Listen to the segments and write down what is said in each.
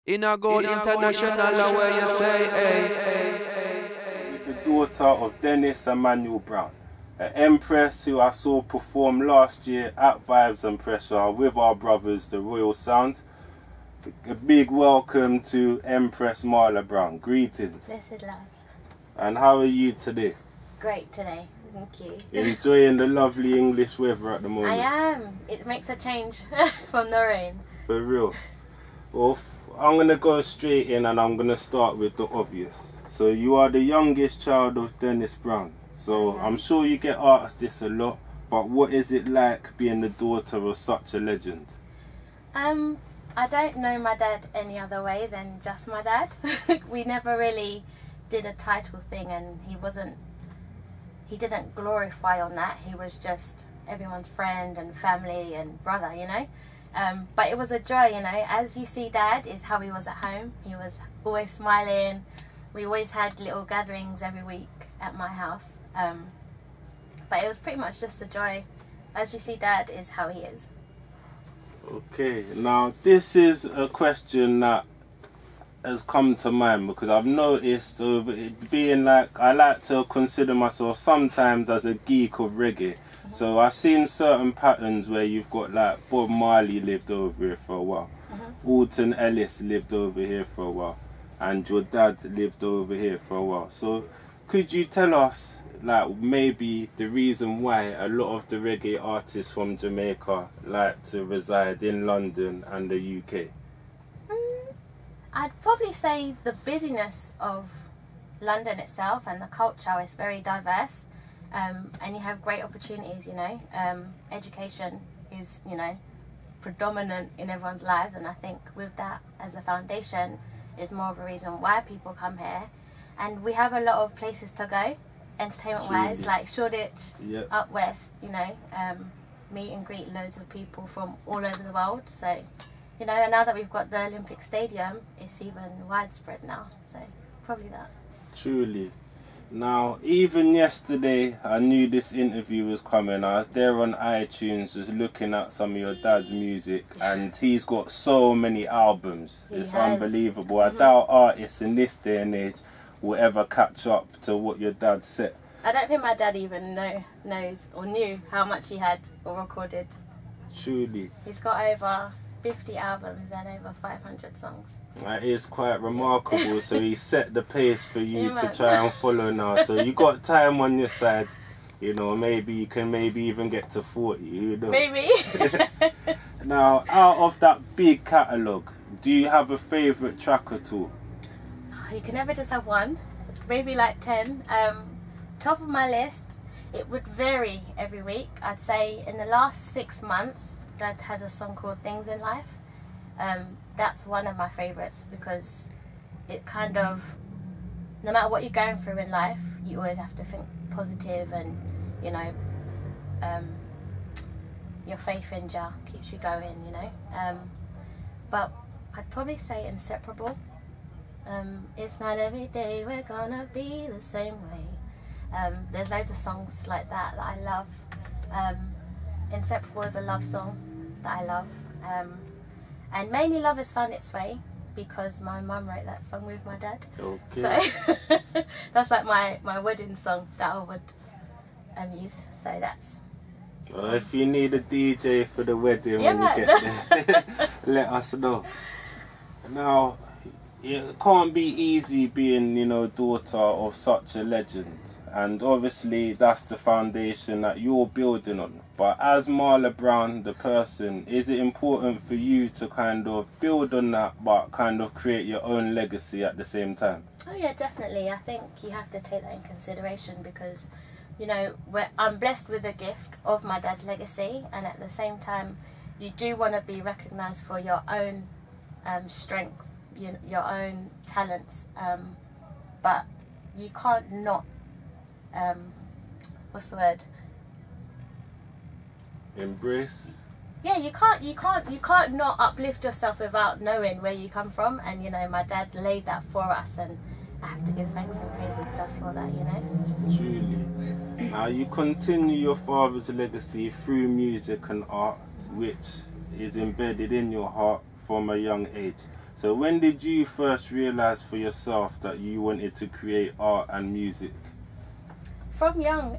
In a go international where you say, hey. The daughter of Dennis and Marla Brown, an empress who I saw perform last year at Vibes and Pressure with our brothers, the Royal Sounds. A big welcome to Empress Marla Brown. Greetings. Blessed love. And how are you today? Great today, thank you. Enjoying the lovely English weather at the moment? I am. It makes a change from the rain. For real. Well, I'm going to go straight in and I'm going to start with the obvious. So you are the youngest child of Dennis Brown. So I'm sure you get asked this a lot, but what is it like being the daughter of such a legend? I don't know my dad any other way than just my dad. We never really did a title thing, and he didn't glorify on that. He was just everyone's friend and family and brother, you know. But it was a joy, you know. As you see dad is how he was at home. He was always smiling. We always had little gatherings every week at my house. But it was pretty much just a joy. As you see dad is how he is. Okay, now this is a question that has come to mind because I've noticed over it being like, I like to consider myself sometimes as a geek of reggae. So I've seen certain patterns where you've got like Bob Marley lived over here for a while, Alton Ellis lived over here for a while, and your dad lived over here for a while. So could you tell us like maybe the reason why a lot of the reggae artists from Jamaica like to reside in London and the UK? I'd probably say the busyness of London itself and the culture is very diverse, and you have great opportunities, you know. Education is, you know, predominant in everyone's lives, and I think with that as a foundation is more of a reason why people come here. And we have a lot of places to go, entertainment wise, like Shoreditch, up west, you know, meet and greet loads of people from all over the world. So, you know, and now that we've got the Olympic Stadium, it's even widespread now. So probably that. Truly. Now, even yesterday, I knew this interview was coming. I was there on iTunes just looking at some of your dad's music, and he's got so many albums. It's unbelievable. I doubt artists in this day and age will ever catch up to what your dad said. I don't think my dad even knows or knew how much he had or recorded. Truly. He's got over 50 albums and over 500 songs. That is quite remarkable. So he set the pace for you to try and follow now. So you got time on your side. You know, maybe you can even get to 40. Who knows? Maybe. Now, out of that big catalogue, do you have a favourite track at all? You can never just have one. Maybe like 10. Top of my list, it would vary every week. I'd say in the last 6 months, Dad has a song called Things in Life. That's one of my favourites because it kind of, no matter what you're going through in life, you always have to think positive, and, you know, your faith in Jah keeps you going, you know. But I'd probably say Inseparable. It's not every day we're gonna be the same way. There's loads of songs like that I love. Inseparable is a love song that I love, and mainly Love Has Found Its Way because my mum wrote that song with my dad. Okay. So that's like my wedding song that I would use. So that's. Well, if you need a DJ for the wedding when you get there, let us know. Now, it can't be easy being, you know, daughter of such a legend, and obviously that's the foundation that you're building on. But as Marla Brown, the person, is it important for you to kind of build on that but kind of create your own legacy at the same time? Oh yeah, definitely. I think you have to take that in consideration because, you know, I'm blessed with the gift of my dad's legacy, and at the same time you do want to be recognised for your own strength, your own talents, but you can't not what's the word, embrace. Yeah, you can't not uplift yourself without knowing where you come from, and, you know, my dad laid that for us, and I have to give thanks and praises just for that, you know. Truly. Now you continue your father's legacy through music and art, which is embedded in your heart from a young age. So when did you first realise for yourself that you wanted to create art and music? From young,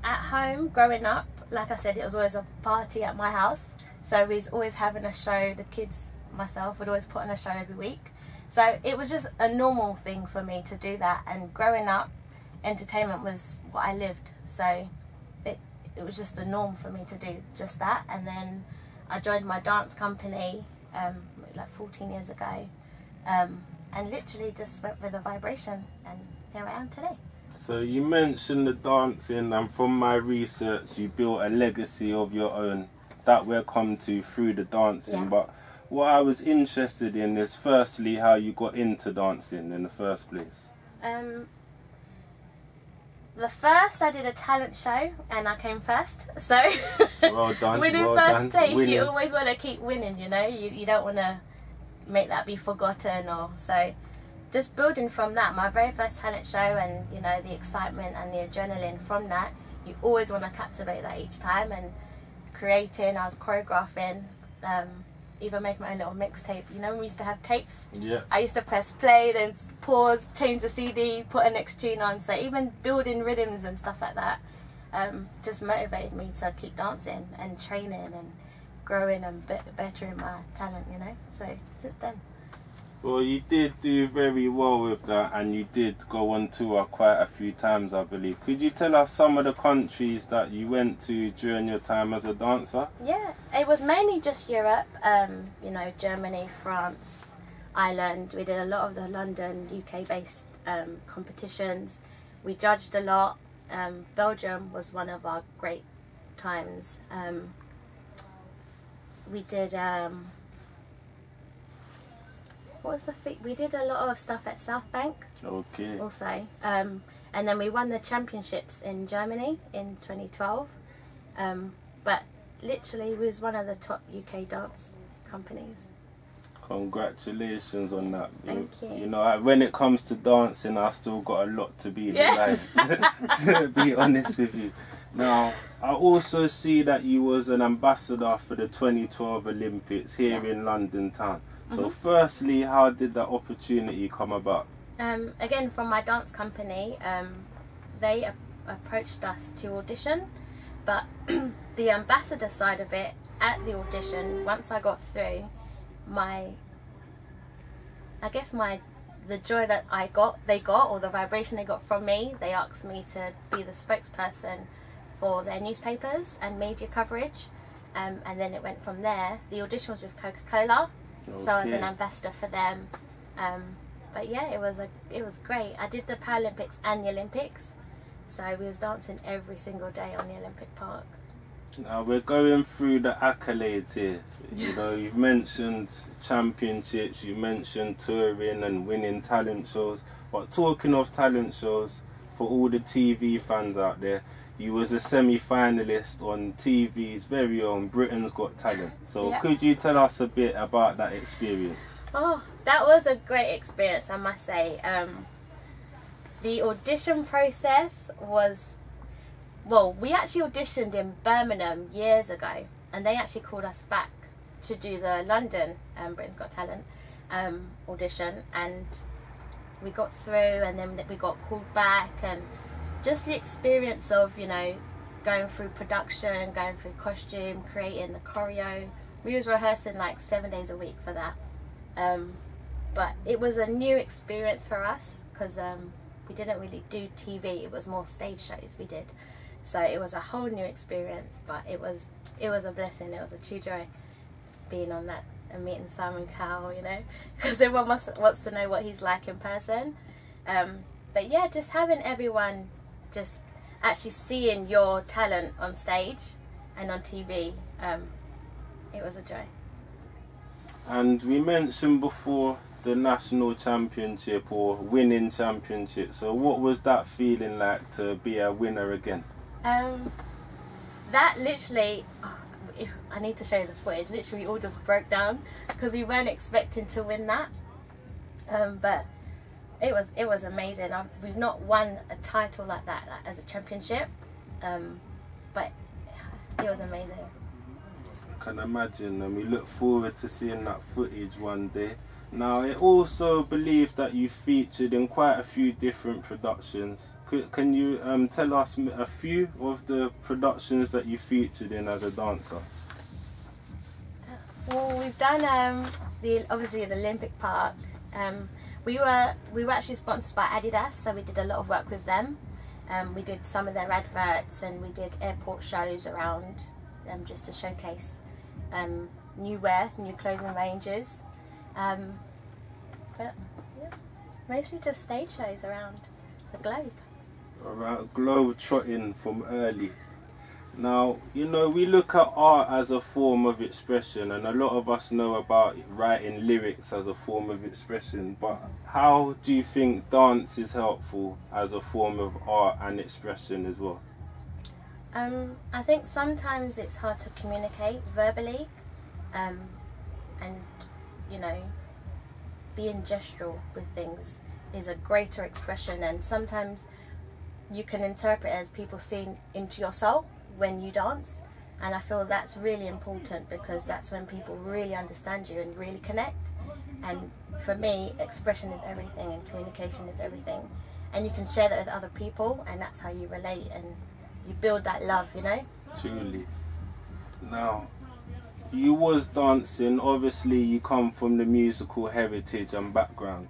at home, growing up, like I said, it was always a party at my house. So we was always having a show. The kids, myself, would always put on a show every week. So it was just a normal thing for me to do that. And growing up, entertainment was what I lived. So it was just the norm for me to do just that. And then I joined my dance company like 14 years ago, and literally just went with the vibration, and here I am today. So you mentioned the dancing, and from my research you built a legacy of your own that we'll come to through the dancing. Yeah. But what I was interested in is firstly how you got into dancing in the first place. The first, I did a talent show and I came first. So Well done. winning well first done. place, Winning. you always want to keep winning, you know. You don't want to make that be forgotten, or so. Just building from that, my very first talent show, and you know, the excitement and the adrenaline from that, you always want to captivate that each time. And creating, I was choreographing, even making my own little mixtape. You know, when we used to have tapes. Yeah. I used to press play, then pause, change the CD, put a next tune on. So even building rhythms and stuff like that just motivated me to keep dancing and training and growing and bettering my talent, you know. So since then. Well, you did do very well with that, and you did go on tour quite a few times, I believe. Could you tell us some of the countries that you went to during your time as a dancer? Yeah, it was mainly just Europe, you know, Germany, France, Ireland. We did a lot of the London, UK-based competitions. We judged a lot. Belgium was one of our great times. We did... what was the thing? We did a lot of stuff at South Bank. Okay. Also, and then we won the championships in Germany in 2012. But literally, we was one of the top UK dance companies. Congratulations on that. Thank you. You know, when it comes to dancing, I still got a lot to be desired, to be honest with you. Now, I also see that you was an ambassador for the 2012 Olympics here in London town. So firstly, how did that opportunity come about? Again, from my dance company, they approached us to audition, but the ambassador side of it, at the audition, once I got through, the joy that they got, or the vibration they got from me, they asked me to be the spokesperson for their newspapers and media coverage, and then it went from there. The audition was with Coca-Cola. Okay. So I was an ambassador for them, but yeah, it was great. I did the Paralympics and the Olympics, so we was dancing every single day on the Olympic Park. Now we're going through the accolades here. You know, you've mentioned championships, you mentioned touring and winning talent shows. But talking of talent shows, for all the TV fans out there, you was a semi-finalist on TV's very own Britain's Got Talent. So could you tell us a bit about that experience? Oh, that was a great experience, I must say. The audition process was, well, we actually auditioned in Birmingham years ago, and they actually called us back to do the London Britain's Got Talent audition, and we got through, and then we got called back, and just the experience of, you know, going through production, going through costume, creating the choreo. We was rehearsing like 7 days a week for that. But it was a new experience for us, because we didn't really do TV, it was more stage shows we did. So it was a whole new experience, but it was a blessing, it was a true joy being on that and meeting Simon Cowell, you know, because everyone wants to know what he's like in person. But yeah, just having everyone just actually seeing your talent on stage and on TV, it was a joy. And we mentioned before the national championship or winning championship. So what was that feeling like to be a winner again? That literally, I need to show you the footage, literally all just broke down because we weren't expecting to win that. But it was amazing. We've not won a title like that as a championship, but it was amazing. I can imagine, and we look forward to seeing that footage one day. Now, it also believed that you featured in quite a few different productions. Can you tell us a few of the productions that you featured in as a dancer? Well, we've done obviously the Olympic Park. We were actually sponsored by Adidas, so we did a lot of work with them. We did some of their adverts, and we did airport shows around just to showcase new clothing ranges. But yeah, mostly just stage shows around the globe. Around globe trotting from early. Now, you know, we look at art as a form of expression, and a lot of us know about writing lyrics as a form of expression, but how do you think dance is helpful as a form of art and expression as well? I think sometimes it's hard to communicate verbally, and you know, being gestural with things is a greater expression, and sometimes you can interpret as people seeing into your soul when you dance, and I feel that's really important, because that's when people really understand you and really connect. And for me, expression is everything and communication is everything, and you can share that with other people, and that's how you relate and you build that love, you know. Truly. Now, you was dancing, obviously you come from the musical heritage and background.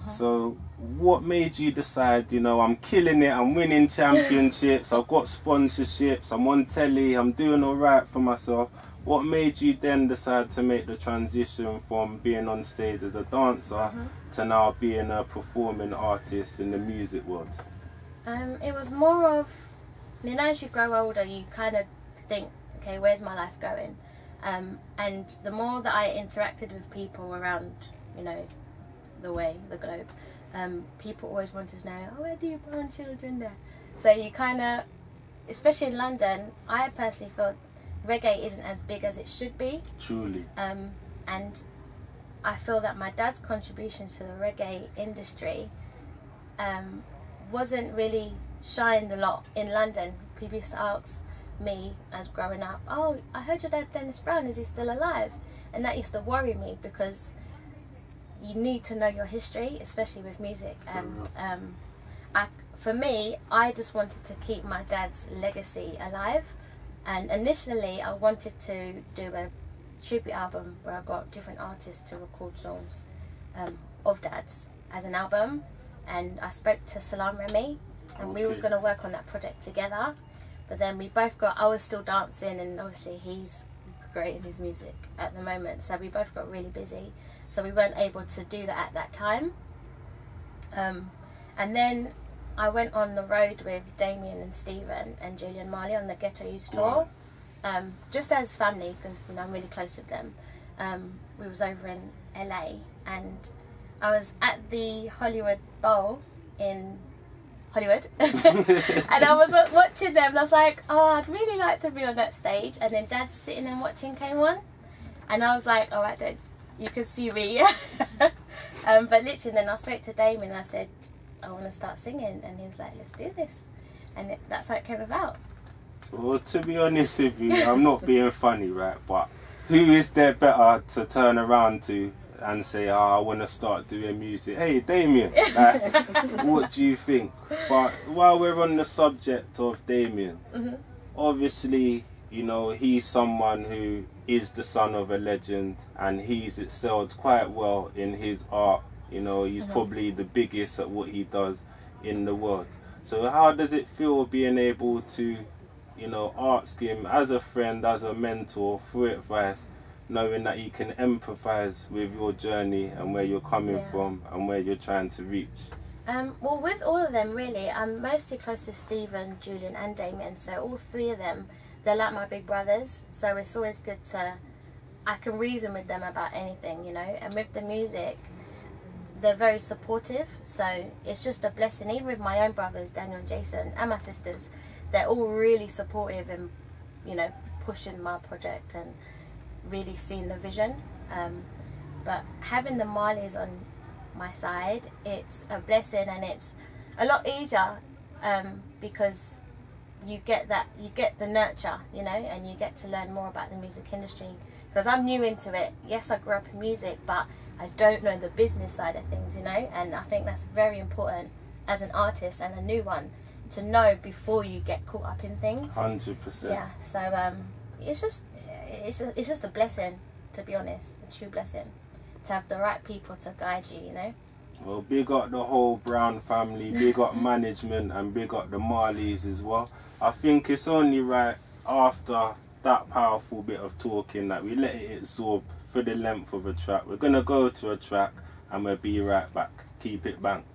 So what made you decide, you know, I'm killing it, I'm winning championships, I've got sponsorships, I'm on telly, I'm doing alright for myself. What made you then decide to make the transition from being on stage as a dancer to now being a performing artist in the music world? It was more of, you know, as you grow older, you kind of think, okay, where's my life going? And the more that I interacted with people around, you know, the globe, people always wanted to know, oh, where do you born children there? So you kind of, especially in London, I personally feel reggae isn't as big as it should be. Truly. And I feel that my dad's contribution to the reggae industry wasn't really shined a lot in London. People used to ask me as growing up, oh, I heard your dad Dennis Brown, is he still alive? And that used to worry me, because you need to know your history, especially with music. And for me, I just wanted to keep my dad's legacy alive. And initially, I wanted to do a tribute album where I got different artists to record songs of dad's as an album. And I spoke to Salam Remy, and we was going to work on that project together. But then we both I was still dancing, and obviously he's great in his music at the moment, so we both got really busy, so we weren't able to do that at that time. And then I went on the road with Damien and Stephen and Julian Marley on the Ghetto Youth tour, just as family, because you know I'm really close with them. We was over in LA, and I was at the Hollywood Bowl in Hollywood and I was watching them, and I was like, oh, I'd really like to be on that stage. And then Dad's Sitting and Watching came on, and I was like, alright Dad, you can see me. But literally then I spoke to Damien and I said, I want to start singing, and he was like, let's do this, and that's how it came about. Well, to be honest with you, I'm not being funny, right, but who is there better to turn around to and say, oh, I want to start doing music? Hey, Damien, like, what do you think? But while we're on the subject of Damien, obviously, you know, he's someone who is the son of a legend, and he's excelled quite well in his art. You know, he's probably the biggest at what he does in the world. So how does it feel being able to, you know, ask him as a friend, as a mentor, for advice, knowing that he can empathise with your journey and where you're coming from and where you're trying to reach? Well, with all of them, really, I'm mostly close to Stephen, Julian and Damien, so all three of them, they're like my big brothers, so it's always good to, I can reason with them about anything, you know. And with the music, they're very supportive, so it's just a blessing. Even with my own brothers, Daniel and Jason, and my sisters, they're all really supportive and, you know, pushing my project and really seeing the vision. But having the Marleys on my side, it's a blessing, and it's a lot easier because you get the nurture, you know, and you get to learn more about the music industry, because I'm new into it. Yes, I grew up in music, but I don't know the business side of things, you know, and I think that's very important as an artist and a new one to know before you get caught up in things. 100%. Yeah, so it's just a blessing, to be honest, a true blessing, to have the right people to guide you, you know. Well, big up the whole Brown family, big up management, and big up the Marleys as well. I think it's only right after that powerful bit of talking that we let it absorb for the length of a track. We're going to go to a track and we'll be right back. Keep it banked.